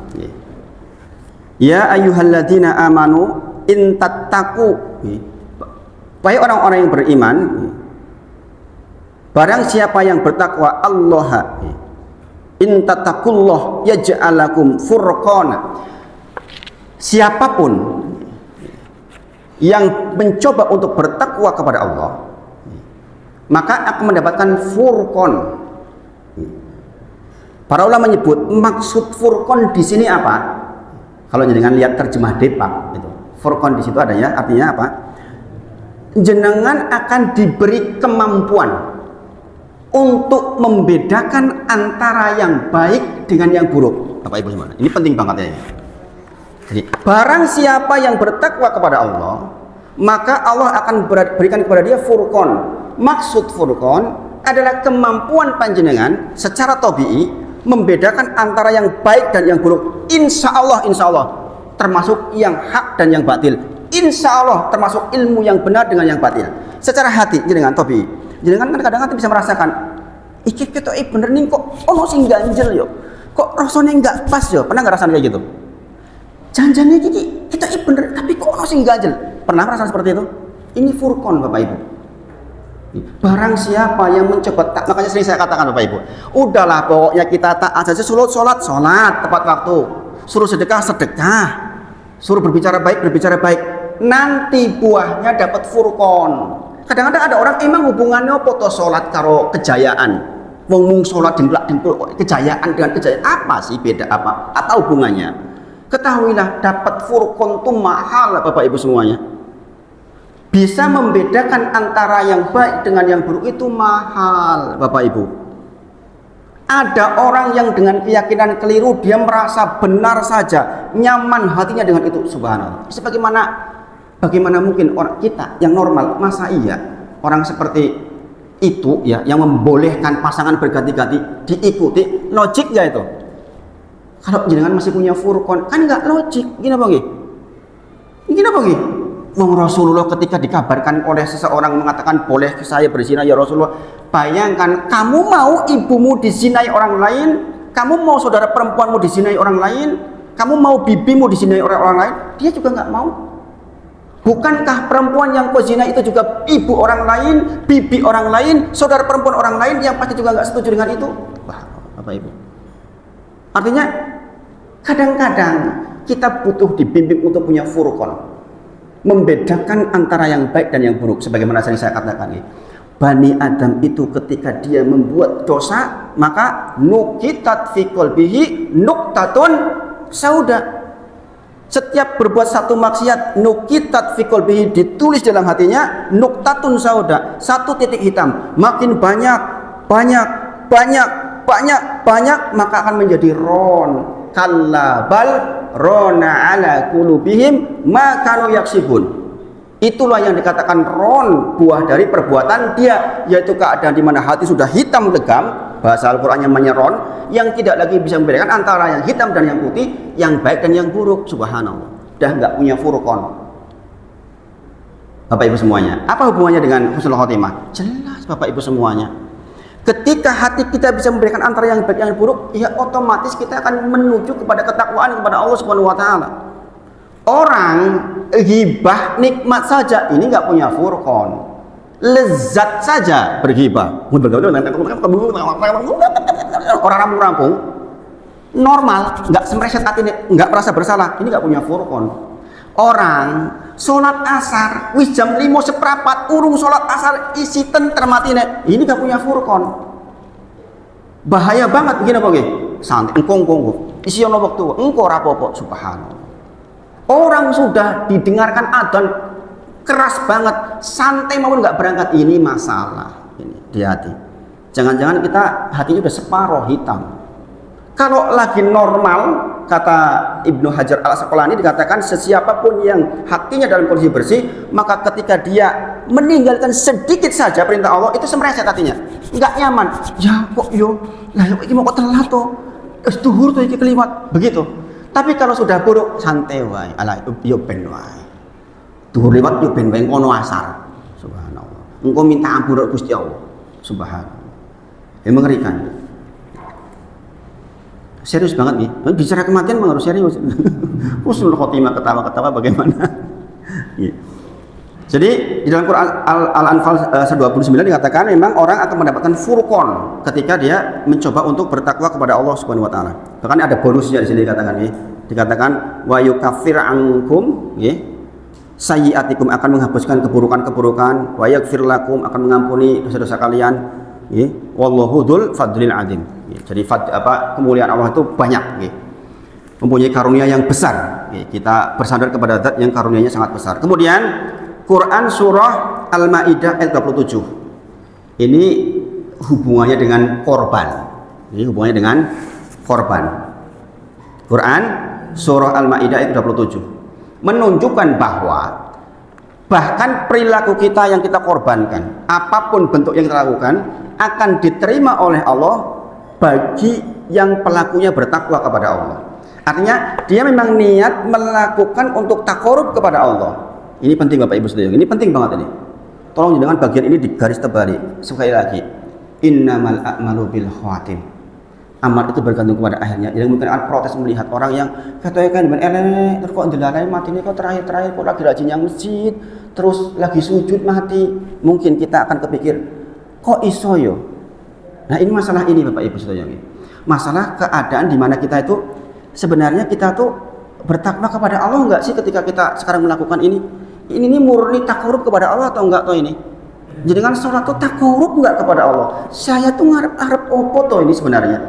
Ya ayyuhalladzina amanu in tattaqu. Wahai orang-orang yang beriman, barang siapa yang bertakwa Allah, in tattaqullah yaj'al lakum furqana. Siapapun yang mencoba untuk bertakwa kepada Allah, maka akan mendapatkan furqan. Para ulama menyebut maksud furqan di sini apa? Kalau jenengan lihat terjemah Depak itu, furqan di situ adanya artinya apa? Jenengan akan diberi kemampuan untuk membedakan antara yang baik dengan yang buruk. Bapak Ibu semua, ini penting banget ya. Jadi barang siapa yang bertakwa kepada Allah, maka Allah akan berikan kepada dia furqan. Maksud furqan adalah kemampuan panjenengan secara tabii membedakan antara yang baik dan yang buruk. Insya Allah termasuk yang hak dan yang batil. Insya Allah termasuk ilmu yang benar dengan yang batil. Secara hati jenengan tabii, jenengan kan kadang-kadang bisa merasakan iki ketok bener nih kok ono sing ganjel yo, kok rasanya nggak pas yo. Pernah nggak rasanya kayak gitu? Jangan-jangan iki ketok bener tapi kok ono sing ganjel. Pernah merasa seperti itu? Ini furqan Bapak Ibu. Barang siapa yang mencoba, makanya sering saya katakan Bapak Ibu, udahlah pokoknya kita taat saja, sholat tepat waktu, suruh sedekah, suruh berbicara baik, nanti buahnya dapat furqan. Kadang-kadang ada orang emang hubungannya foto sholat karo kejayaan, wong sholat dengklak kejayaan dengan kejayaan apa sih, beda apa atau hubungannya? Ketahuilah dapat furqan itu mahal Bapak Ibu semuanya. Bisa membedakan antara yang baik dengan yang buruk itu mahal Bapak Ibu. Ada orang yang dengan keyakinan keliru dia merasa benar saja, nyaman hatinya dengan itu, subhanallah. Bagaimana mungkin orang kita yang normal, masa iya orang seperti itu ya yang membolehkan pasangan berganti-ganti diikuti, logik nggak itu? Kalau jenengan masih punya furqan kan nggak logik, gini apa gini? Wong Rasulullah ketika dikabarkan oleh seseorang mengatakan boleh saya berzina ya Rasulullah, bayangkan kamu mau ibumu dizinai orang lain, kamu mau saudara perempuanmu dizinai orang lain, kamu mau bibimu dizinai orang lain, dia juga nggak mau. Bukankah perempuan yang kau zina itu juga ibu orang lain, bibi orang lain, saudara perempuan orang lain yang pasti juga nggak setuju dengan itu? Wah, Bapak Ibu. Artinya kadang-kadang kita butuh dibimbing untuk punya furqan, membedakan antara yang baik dan yang buruk. Sebagaimana sering saya katakan, Bani Adam itu ketika dia membuat dosa, maka nukitat fi qalbihi nuktatun sauda. Setiap berbuat satu maksiat, nukitat fi qalbihi, ditulis dalam hatinya nuktatun sauda, satu titik hitam. Makin banyak, maka akan menjadi ron. kalla bal rona ala qulubihim ma kanu yaksibun. Itulah yang dikatakan ron, buah dari perbuatan dia, yaitu keadaan di mana hati sudah hitam legam, bahasa Al-Qur'annya menyeron, yang tidak lagi bisa membedakan antara yang hitam dan yang putih, yang baik dan yang buruk. Subhanallah, dah nggak punya furqan. Bapak Ibu semuanya, apa hubungannya dengan husnul khotimah? Jelas Bapak Ibu semuanya. Ketika hati kita bisa membedakan antara yang baik dan yang buruk, ya otomatis kita akan menuju kepada ketakwaan kepada Allah Subhanahu wa taala. Orang ghibah nikmat saja ini nggak punya furqan. Lezat saja berghibah. Orang rampung-rampung normal, nggak semreset hati, nggak merasa bersalah, ini nggak punya furqan. Orang sholat asar wis jam 5 seprapat urung sholat asar isi termati nek, ini gak punya furqan. Bahaya banget begini apa nggih? Santai engko isi ono wektu engko ora apa-apa. Subhanallah. Orang sudah didengarkan adzan keras banget, santai mau nggak berangkat, ini masalah ini di hati. Jangan-jangan kita hatinya udah separuh hitam. Kalau lagi normal, kata Ibnu Hajar Al-Asqalani dikatakan sesiapapun yang hatinya dalam kondisi bersih, maka ketika dia meninggalkan sedikit saja perintah Allah, itu semreset hatinya, nggak nyaman. Ya kok yo, lah ini mau kok telat toh, duhur tuh iki keliwat, begitu. Tapi kalau sudah buruk, santai wae, ala yo ben wae. Duhur lewat yo ben wae kono asar. Subhanallah. Engkau minta ampun Gusti Allah. Subhanallah. Yang mengerikan. Serius banget nih, bicara kematian memang harus serius. Husnul khotimah, ketawa-ketawa bagaimana? Jadi di dalam Quran Al-Anfal 29 dikatakan memang orang akan mendapatkan furqan ketika dia mencoba untuk bertakwa kepada Allah Subhanahu wa taala. Bahkan ada bonusnya di sini dikatakan wa yukaffir ankum sayyiatikum, akan menghapuskan keburukan-keburukan, wa yaghfir lakum, akan mengampuni dosa-dosa kalian. Wallahu dzul fadlil adzim. Jadi kemuliaan Allah itu banyak, mempunyai karunia yang besar. Kita bersandar kepada zat yang karunianya sangat besar. Kemudian Quran surah Al-Maidah ayat 27. Ini hubungannya dengan korban. Quran surah Al-Maidah ayat 27 menunjukkan bahwa bahkan perilaku kita yang kita korbankan, apapun bentuk yang kita lakukan, akan diterima oleh Allah bagi yang pelakunya bertakwa kepada Allah. Artinya dia memang niat melakukan untuk takarub kepada Allah. Ini penting Bapak Ibu sekalian, ini penting banget ini. Tolong dengan bagian ini digaris terbalik. Sekali lagi, innamal a'malu bil khawatim. Amal itu bergantung kepada akhirnya. Yang mungkin akan protes melihat orang yang katanya kan terus kok ndelalai mati ini kok terakhir kok lagi rajin yang masjid, terus lagi sujud mati. Mungkin kita akan kepikir, kok iso yo? Nah, ini masalah ini Bapak Ibu sekalian. Masalah keadaan di mana kita itu sebenarnya kita tuh bertakwa kepada Allah enggak sih ketika kita sekarang melakukan ini? Ini murni takarub kepada Allah atau enggak toh ini? Jadi dengan sholat tuh takarub enggak kepada Allah? Saya tuh ngarep-ngarep opo toh ini sebenarnya?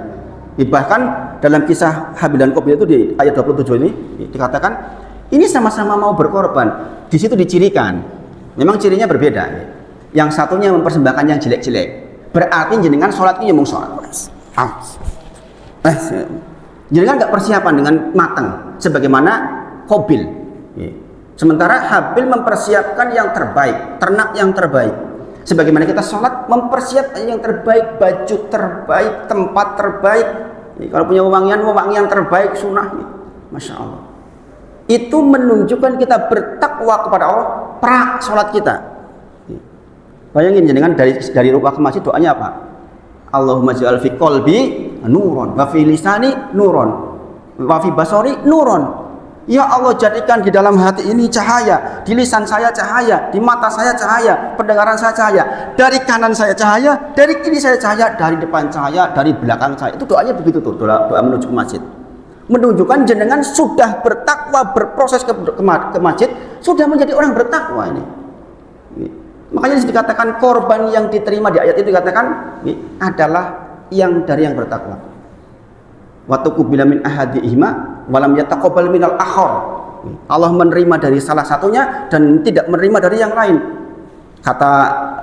Bahkan dalam kisah Habil dan Qabil itu di ayat 27 ini dikatakan ini sama-sama mau berkorban. Di situ dicirikan. Memang cirinya berbeda. Yang satunya mempersembahkan yang jelek-jelek. Berarti jenengan sholatnya mung sholat. Jenengan nggak persiapan dengan matang sebagaimana Qabil. Sementara Habil mempersiapkan yang terbaik, ternak yang terbaik. Sebagaimana kita sholat mempersiapkan yang terbaik, baju terbaik, tempat terbaik. Kalau punya wewangian terbaik, sunnah. Masya Allah. Itu menunjukkan kita bertakwa kepada Allah pra sholat kita. Bayangin jenengan dari rumah ke masjid doanya apa? Allahumma ja'al fi qalbi nuron, wa fi lisani nuron, wa fi basari nuron. Ya Allah, jadikan di dalam hati ini cahaya, di lisan saya cahaya, di mata saya cahaya, pendengaran saya cahaya, dari kanan saya cahaya, dari kiri saya cahaya, dari depan cahaya, dari belakang cahaya. Itu doanya begitu tuh, doa menuju ke masjid. Menunjukkan jenengan sudah bertakwa, berproses ke masjid, sudah menjadi orang bertakwa ini. Makanya dikatakan korban yang diterima di ayat itu dikatakan adalah yang dari yang bertakwa. Wa tuqbila min ahadihima walam yataqabbal minal akhar. Allah menerima dari salah satunya dan tidak menerima dari yang lain. Kata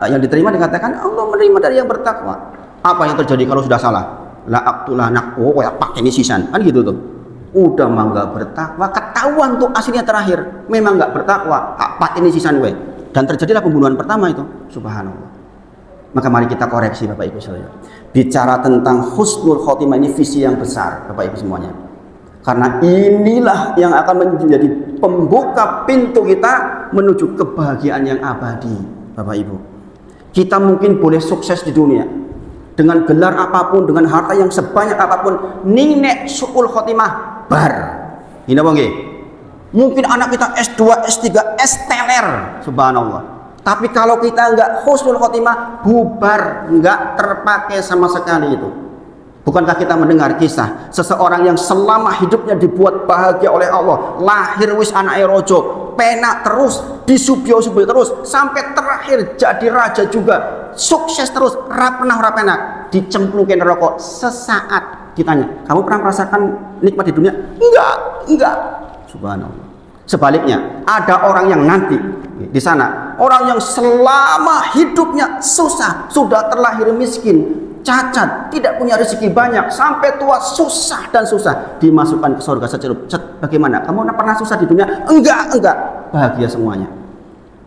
yang diterima dikatakan Allah menerima dari yang bertakwa. Apa yang terjadi kalau sudah salah? La aqtulah nak, oh ya pakai ini sisan. Kan gitu tuh. Udah mah nggak bertakwa, ketahuan tuh aslinya terakhir memang nggak bertakwa, pat ini sisan we. Dan terjadilah pembunuhan pertama itu, subhanallah. Maka mari kita koreksi Bapak Ibu sekalian. Bicara tentang husnul khotimah ini visi yang besar Bapak Ibu semuanya. Karena inilah yang akan menjadi pembuka pintu kita menuju kebahagiaan yang abadi Bapak Ibu. Kita mungkin boleh sukses di dunia dengan gelar apapun, dengan harta yang sebanyak apapun, ning suul khotimah bar. Ini apa nggih? Mungkin anak kita S2, S3, S-teler, subhanallah. Tapi kalau kita enggak husnul khotimah, bubar, enggak terpakai sama sekali itu. Bukankah kita mendengar kisah seseorang yang selama hidupnya dibuat bahagia oleh Allah, lahir wis anake rojo, penak terus, disubyo-subyo terus, sampai terakhir jadi raja juga, sukses terus, rapenah, dicemplukin rokok sesaat. Ditanya, kamu pernah merasakan nikmat di dunia? Enggak. Subhanallah. Sebaliknya, ada orang yang nanti di sana, orang yang selama hidupnya susah, sudah terlahir miskin, cacat, tidak punya rezeki banyak, sampai tua susah dan susah, dimasukkan ke surga secelup. Bagaimana? Kamu pernah susah di dunia? Enggak. Bahagia semuanya.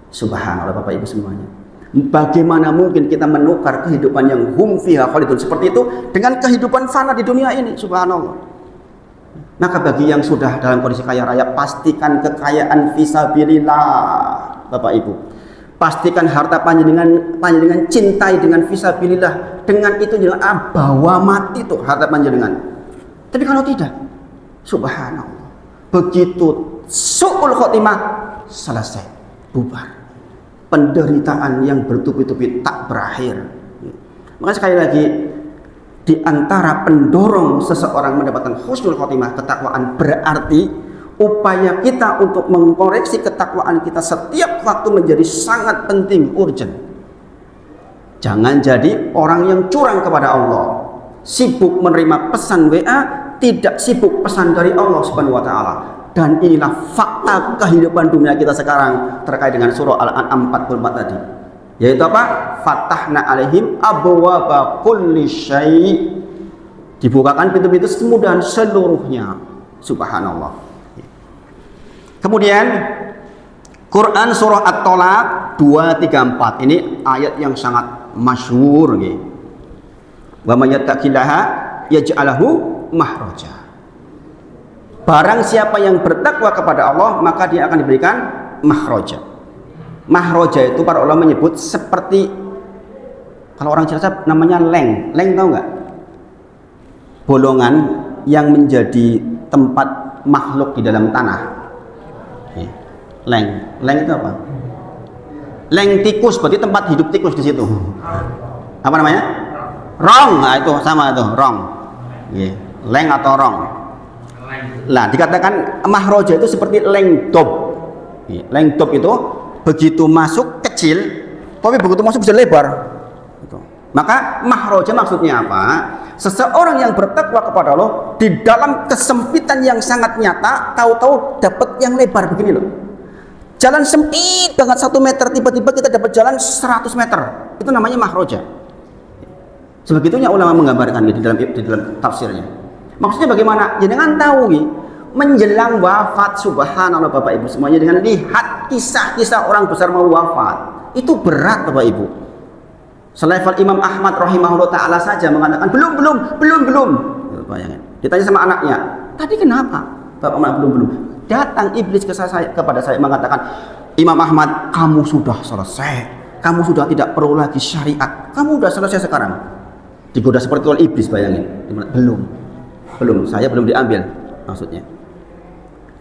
Subhanallah Bapak Ibu semuanya. Bagaimana mungkin kita menukar kehidupan yang hum fiha khalidun seperti itu dengan kehidupan fana di dunia ini? Subhanallah. Maka bagi yang sudah dalam kondisi kaya raya, pastikan kekayaan fisabilillah Bapak Ibu. Pastikan harta panjenengan cintai dengan fisabilillah. Dengan itu jangan bawa mati tuh harta panjenengan. Tapi kalau tidak, subhanallah, begitu su'ul khotimah selesai, bubar. Penderitaan yang bertubi-tubi tak berakhir. Maka sekali lagi, di antara pendorong seseorang mendapatkan husnul khotimah, ketakwaan, berarti upaya kita untuk mengkoreksi ketakwaan kita setiap waktu menjadi sangat penting, urgent. Jangan jadi orang yang curang kepada Allah, sibuk menerima pesan WA, tidak sibuk pesan dari Allah Subhanahu wa taala. Dan inilah fakta kehidupan dunia kita sekarang terkait dengan surah Al-An'am 44 tadi. Yaitu apa? Fatahna alaihim abwaaba kulli syai'. Dibukakan pintu-pintu kemudahan seluruhnya. Subhanallah. Kemudian Quran surah At-Tolaq 234. Ini ayat yang sangat masyhur nggih. Wa may yattaqillaha yaj'alahu mahraja. Barang siapa yang bertakwa kepada Allah, maka dia akan diberikan mahraja. Mahroja itu para ulama menyebut seperti, kalau orang Cilacap namanya leng. Leng tahu nggak? Bolongan yang menjadi tempat makhluk di dalam tanah. Leng itu apa? Leng tikus, berarti tempat hidup tikus di situ. Apa namanya? Rong. Nah itu sama itu, rong. Leng atau rong. Nah dikatakan mahroja itu seperti leng dop. Leng dop itu begitu masuk kecil, tapi begitu masuk bisa lebar. Maka mahroja maksudnya apa? Seseorang yang bertakwa kepada Allah di dalam kesempitan yang sangat nyata, tahu-tahu dapat yang lebar begini loh. Jalan sempit banget 1 meter, tiba-tiba kita dapat jalan 100 meter. Itu namanya mahroja. Sebegitunya ulama menggambarkan di dalam tafsirnya. Maksudnya bagaimana? Jangan tahu nih. Menjelang wafat, subhanallah Bapak Ibu semuanya, dengan lihat kisah-kisah orang besar mau wafat, itu berat Bapak Ibu. Selevel Imam Ahmad rahimahullah ta'ala saja mengatakan belum. Bayangin. Ditanya sama anaknya, tadi kenapa Bapak belum? Datang iblis kepada saya mengatakan, Imam Ahmad, kamu sudah selesai, kamu sudah tidak perlu lagi syariat, kamu sudah selesai sekarang. Digoda seperti oleh iblis, bayangin. Belum, saya belum diambil maksudnya.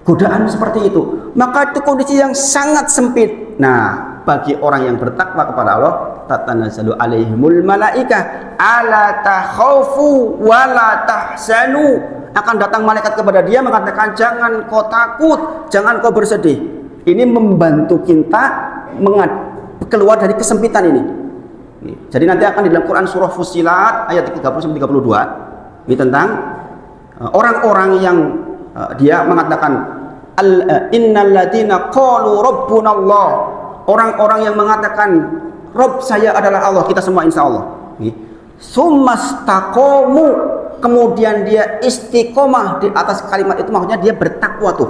Godaan seperti itu, maka itu kondisi yang sangat sempit. Nah, bagi orang yang bertakwa kepada Allah, tatanazzalu alaihimul malaikah ala takhaufu wa la tahzanu. Akan datang malaikat kepada dia mengatakan, jangan kau takut, jangan kau bersedih. Ini membantu kita keluar dari kesempitan ini. Jadi nanti akan di dalam Quran surah Fussilat ayat 30-32 ini tentang orang-orang yang dia mengatakan innal ladina qalu rabbunallah, orang-orang yang mengatakan Rabb saya adalah Allah, kita semua insya Allah. Summastaqamu, kemudian dia istiqomah di atas kalimat itu, maksudnya dia bertakwa tuh,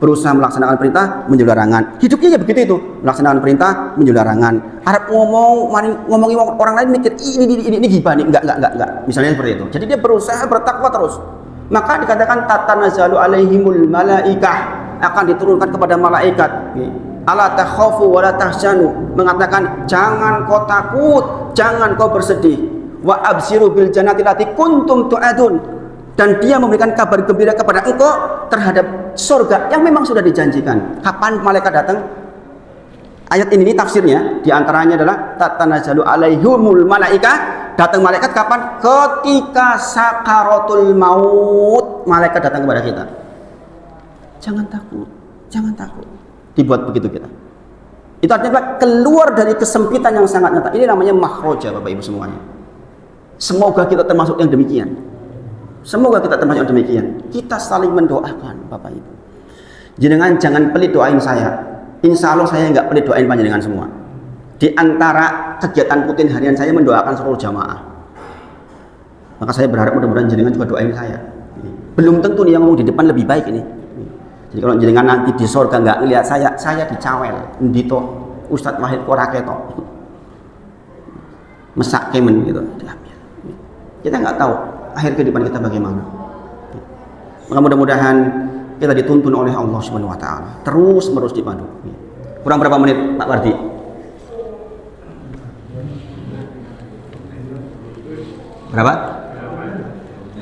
berusaha melaksanakan perintah, menjauhi larangan. Hidupnya ya begitu itu, melaksanakan perintah, menjauhi larangan. Harap ngomongi orang lain mikir ini gibah nih, enggak. Misalnya seperti itu. Jadi dia berusaha bertakwa terus. Maka dikatakan tatanazzalu alaihimul malaikah, akan diturunkan kepada malaikat. Ala takhafu wa la tahzanu, mengatakan jangan kau takut, jangan kau bersedih. Wa absiru bil jannati allati kuntum tu'adun, dan dia memberikan kabar gembira kepada engkau terhadap surga yang memang sudah dijanjikan. Kapan malaikat datang? Ayat ini tafsirnya diantaranya adalah tatanazzalu alaihimul malaikah, datang malaikat kapan? Ketika sakaratul maut, malaikat datang kepada kita. Jangan takut, dibuat begitu kita. Itu artinya keluar dari kesempitan yang sangat nyata. Ini namanya makhroja, Bapak Ibu semuanya. Semoga kita termasuk yang demikian. Kita saling mendoakan, Bapak Ibu. Jenengan jangan pelit doain saya. Insya Allah saya nggak pelit doain panjenengan semua. Di antara kegiatan rutin harian saya mendoakan seluruh jamaah. Maka saya berharap mudah-mudahan jenengan juga doain saya. Belum tentu nih yang ngomong di depan lebih baik ini. Jadi kalau jenengan nanti di surga nggak ngelihat saya dicawel, ndito Ustadz Wahid Koraketo, mesak kemen gitu. Kita nggak tahu akhir kehidupan kita bagaimana. Maka mudah-mudahan kita dituntun oleh Allah Subhanahu wa taala, terus menerus dipandu. Kurang berapa menit Pak Wardi? Berapa?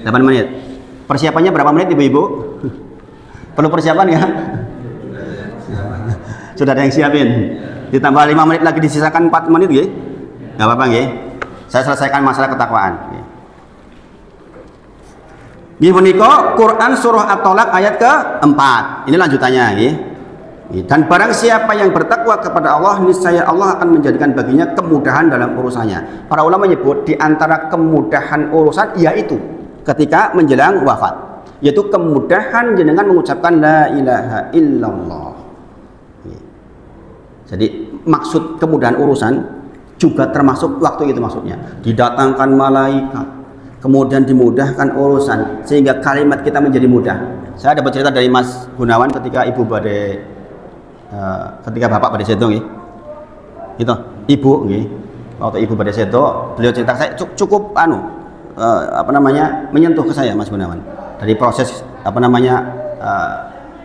8 menit. Persiapannya berapa menit Ibu-ibu? Perlu persiapan ya? Sudah ada yang siapin. Ditambah 5 menit lagi, disisakan 4 menit nggih? Enggak apa-apa nggih. Saya selesaikan masalah ketakwaan. Nggih menika Quran surah At-Tolak ayat ke-4. Ini lanjutannya nggih. Dan barang siapa yang bertakwa kepada Allah, niscaya Allah akan menjadikan baginya kemudahan dalam urusannya. Para ulama menyebut di antara kemudahan urusan yaitu ketika menjelang wafat, yaitu kemudahan jenengan mengucapkan la ilaha illallah. Jadi maksud kemudahan urusan juga termasuk waktu itu, maksudnya didatangkan malaikat, kemudian dimudahkan urusan sehingga kalimat kita menjadi mudah. Saya dapat cerita dari Mas Gunawan ketika ketika bapak pada sedo nggih. Gitu, ibu nggih. Waktu ibu pada sedo, beliau cerita saya cukup menyentuh ke saya Mas Gunawan. Dari proses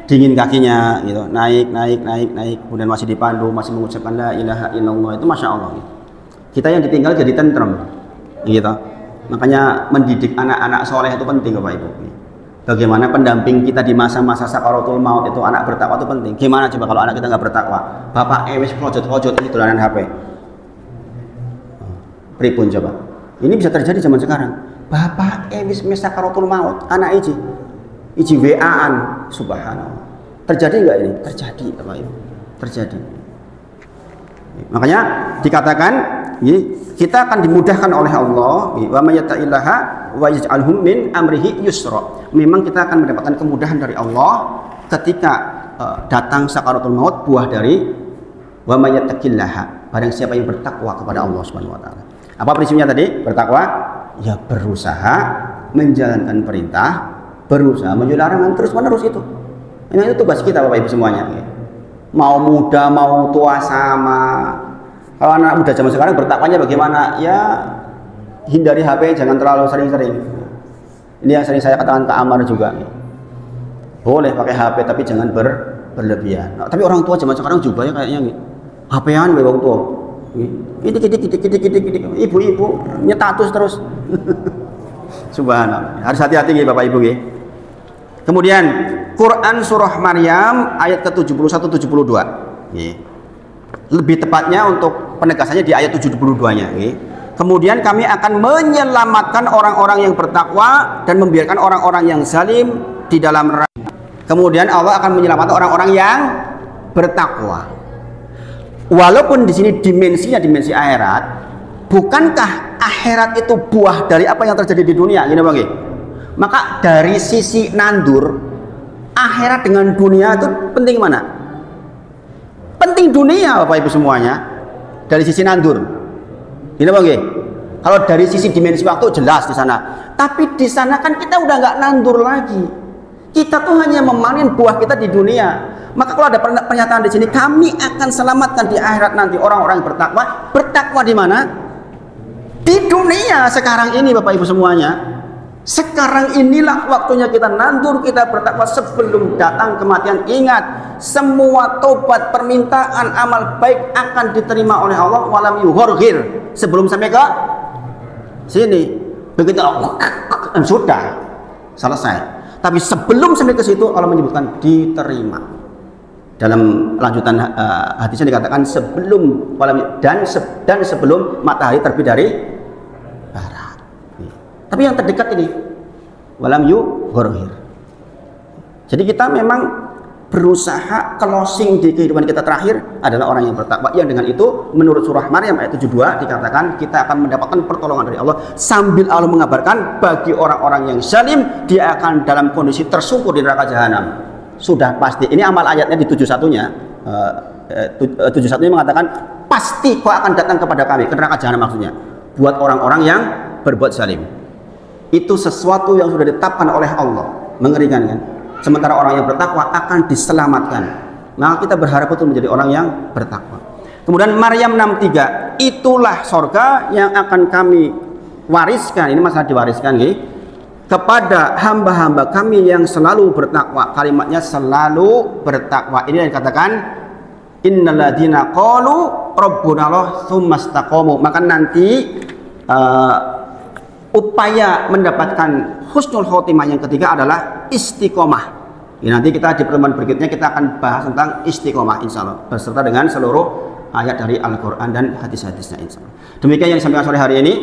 dingin kakinya gitu, naik, kemudian masih dipandu, masih mengucapkan la ilaha illallah, itu masya Allah. Kita yang ditinggal jadi tentrem, gitu. Makanya mendidik anak-anak soleh itu penting, Bapak Ibu. Bagaimana pendamping kita di masa-masa sakaratul maut itu, anak bertakwa itu penting. Gimana coba kalau anak kita nggak bertakwa? Bapak wis projot ini dolanan HP. Pripun coba? Ini bisa terjadi zaman sekarang. Bapak wis sakaratul maut, anak iji WA-an, subhanallah. Terjadi nggak ini? Terjadi, Bapak Ibu. Terjadi. Makanya dikatakan kita akan dimudahkan oleh Allah. Wa may yattaqillaha wa yaj'alhum min amrihi yusra. Memang kita akan mendapatkan kemudahan dari Allah ketika datang sakaratul maut, buah dari wa may yattaqillaha. Barang siapa yang bertakwa kepada Allah Subhanahu wa taala. Apa prinsipnya tadi? Bertakwa ya berusaha menjalankan perintah, berusaha menjauhi larangan, terus-menerus itu. Ini tugas kita Bapak Ibu semuanya. Mau muda, mau tua sama. Kalau anak muda zaman sekarang bertakwanya bagaimana? Ya hindari HP, jangan terlalu sering-sering. Ini yang sering saya katakan ke Amar juga. Boleh pakai HP tapi jangan berlebihan. Nah, tapi orang tua zaman sekarang juga ya kayaknya HP-an orang tua. Ibu-ibu nyetatus terus. Subhanallah. Harus hati-hati nggih Bapak Ibu nggih. Kemudian Quran surah Maryam ayat ke-71 72. Nggih. Lebih tepatnya untuk penegasannya di ayat 72-nya nggih. Kemudian kami akan menyelamatkan orang-orang yang bertakwa dan membiarkan orang-orang yang zalim di dalam neraka. Kemudian Allah akan menyelamatkan orang-orang yang bertakwa. Walaupun di sini dimensinya dimensi akhirat, bukankah akhirat itu buah dari apa yang terjadi di dunia? Gini Bang. Maka dari sisi nandur, akhirat dengan dunia itu penting mana? Penting dunia Bapak Ibu semuanya. Dari sisi nandur. Gini Bang. Kalau dari sisi dimensi waktu jelas di sana. Tapi di sana kan kita udah nggak nandur lagi. Kita tuh hanya memanen buah kita di dunia. Maka kalau ada pernyataan di sini, kami akan selamatkan di akhirat nanti orang-orang yang bertakwa. Bertakwa di mana? Di dunia sekarang ini, Bapak Ibu semuanya. Sekarang inilah waktunya kita nandur, kita bertakwa sebelum datang kematian. Ingat, semua tobat, permintaan, amal baik akan diterima oleh Allah. Walam yughorghir, sebelum sampai ke sini. Begitu sudah selesai. Tapi sebelum sampai ke situ Allah menyebutkan diterima. Dalam lanjutan hadisnya dikatakan sebelum dan sebelum matahari terbit dari barat. Tapi yang terdekat ini walam yughorghir. Jadi kita memang berusaha closing di kehidupan kita terakhir adalah orang yang bertakwa. Yang dengan itu menurut surah Maryam ayat 72 dikatakan kita akan mendapatkan pertolongan dari Allah, sambil Allah mengabarkan bagi orang-orang yang zalim dia akan dalam kondisi tersungkur di neraka jahanam. Sudah pasti. Ini amal ayatnya di 71-nya. 71-nya mengatakan pasti kau akan datang kepada kami, ke neraka jahanam maksudnya. Buat orang-orang yang berbuat zalim. Itu sesuatu yang sudah ditetapkan oleh Allah. Mengerikan kan? Sementara orang yang bertakwa akan diselamatkan. Maka kita berharap betul menjadi orang yang bertakwa. Kemudian Maryam 63, itulah sorga yang akan kami wariskan. Ini masalah diwariskan nih, kepada hamba-hamba kami yang selalu bertakwa. Kalimatnya selalu bertakwa. Ini yang dikatakan innalladzina qalu rabbuna Allah tsumma istaqamu. Maka nanti upaya mendapatkan husnul khotimah yang ketiga adalah istiqomah. Ya, nanti kita di pertemuan berikutnya kita akan bahas tentang istiqomah insyaallah beserta dengan seluruh ayat dari Al-Qur'an dan hadis-hadisnya insyaallah. Demikian yang disampaikan sore hari ini.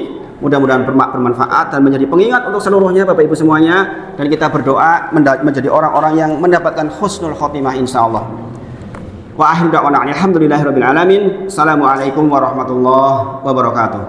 Mudah-mudahan bermanfaat dan menjadi pengingat untuk seluruhnya Bapak Ibu semuanya, dan kita berdoa menjadi orang-orang yang mendapatkan husnul khotimah insyaallah. Wa akhiru da'wana alhamdulillahirabbil alamin. Assalamualaikum warahmatullahi wabarakatuh.